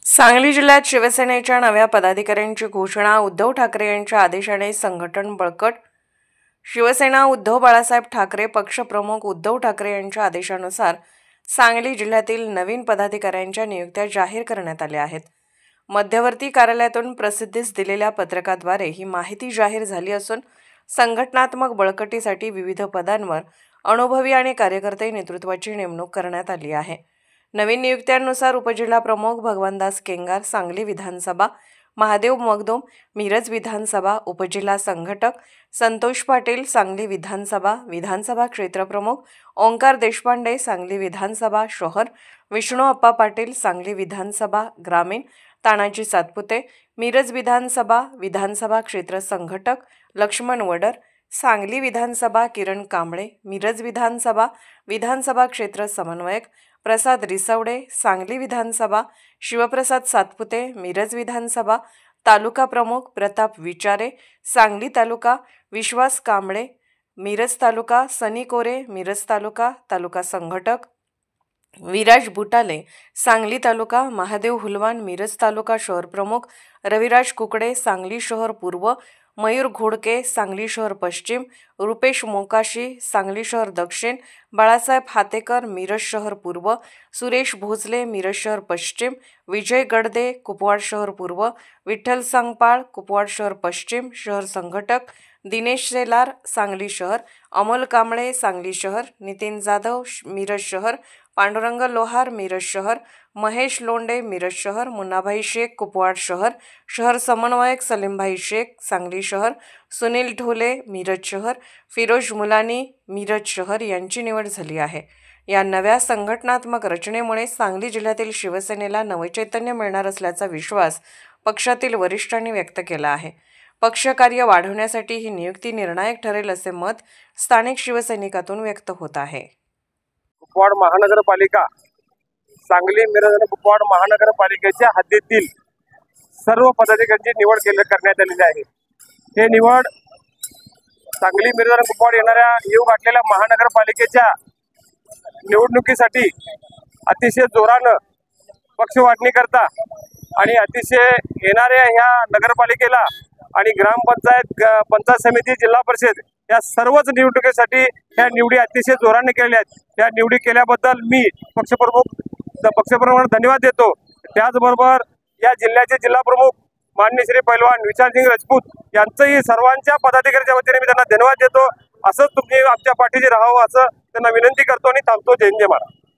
सांगली जिल्ह्यात शिवसेनेच्या नव्या पदाधिकाऱ्यांची घोषणा। उद्धव ठाकरे यांच्या आदेशाने संघटन बळकट। शिवसेना उद्धव बाळासाहेब ठाकरे पक्षप्रमुख उद्धव ठाकरे यांच्या आदेशानुसार सांगली जिल्ह्यातील नवीन पदाधिकाऱ्यांच्या नियुक्त्या जाहीर करण्यात आल्या आहेत। मध्यवर्ती कार्यालयातून प्रसिद्धीस दिलेल्या पत्रकाद्वारे ही माहिती जाहीर झाली असून संघटनात्मक बळकटीसाठी विविध पदांवर अनुभवी आणि कार्यकर्ते नेतृत्वाची नेमणूक करण्यात आली आहे। नवीन नियुक्त्यांनुसार उपजिल्हा प्रमुख भगवानदास केंगार सांगली विधानसभा, महादेव मगदुम मिरज विधानसभा, उपजिल्हा संघटक संतोष पाटील सांगली विधानसभा, विधानसभा क्षेत्रप्रमुख ओंकार देशपांडे सांगली विधानसभा शहर, विष्णू अप्पा पाटील सांगली विधानसभा ग्रामीण, तानाजी सातपुते मिरज विधानसभा, विधानसभा क्षेत्र संघटक लक्ष्मण वडर सांगली विधानसभा, किरण कांबळे मिरज विधानसभा, विधानसभा क्षेत्र समन्वयक प्रसाद रिसवडे सांगली विधानसभा, शिवप्रसाद सातपुते मिरज विधानसभा, तालुका प्रमुख प्रताप विचारे सांगली तालुका, विश्वास कांबळे मिरज तालुका, सनी कोरे मिरज तालुका, तालुका संघटक विराज बुटाले सांगली तालुका, महादेव हुलवान मिरज तालुका शहर प्रमुख, रविराज कुकडे सांगली शहर पूर्व, मयूर घोडके सांगली शहर पश्चिम, रुपेश मोकाशी सांगली शहर दक्षिण, बाळासाहेब हातेकर मिरज शहर पूर्व, सुरेश भोसले मिरज शहर पश्चिम, विजय गडदे कुपवाड शहर पूर्व, विठ्ठल सांगपाळ कुपवाड शहर पश्चिम शहर संघटक, दिनेश सेलार सांगली शहर, अमोल कांबळे सांगली शहर, नितीन जाधव मिरज शहर, पांडुरंग लोहार मिरज शहर, महेश लोंडे मिरज शहर, मुन्नाभाई शेख कुपवाड शहर, शहर समन्वयक सलीमभाई शेख सांगली शहर, सुनील ढोले मिरज शहर, फिरोज मुलानी मिरज शहर यांची निवड झाली आहे। या नव्या संघटनात्मक रचनेमुळे सांगली जिल्ह्यातील शिवसेनेला नवचैतन्य मिळणार असल्याचा विश्वास पक्षातील वरिष्ठांनी व्यक्त केला आहे। पक्षकार्य वाढवण्यासाठी ही नियुक्ती निर्णायक ठरेल असे मत स्थानिक शिवसैनिकातून व्यक्त होत आहे। कुपवाड महानगरपालिका सांगली मिरज आणि कुपवाड महानगरपालिकेच्या हद्दीतील सर्व पदाधिकाऱ्यांची निवड करण्यात आलेली आहे। हे निवड सांगली मिरज आणि कुपवाड येणाऱ्या येऊ घातलेल्या महानगरपालिकेच्या निवडणुकीसाठी अतिशय जोरानं पक्ष वाटणी करता आणि अतिशय येणाऱ्या ह्या नगरपालिकेला आणि ग्रामपंचायत, पंचायत समिती, जिल्हा परिषद या सर्वच निवडणुकीसाठी ह्या निवडी अतिशय जोराने केल्या आहेत। त्या निवडी केल्याबद्दल मी पक्षप्रमुखांना धन्यवाद देतो। त्याचबरोबर या जिल्ह्याचे जिल्हा प्रमुख माननीय श्री पैलवान विशालसिंग राजपूत यांचंही सर्वांच्या पदाधिकाऱ्यांच्या वतीने मी त्यांना धन्यवाद देतो। असंच तुम्ही आमच्या पाठीशी राहावं असं त्यांना विनंती करतो आणि थांबतो। जय हिंद, जय महाराष्ट्र।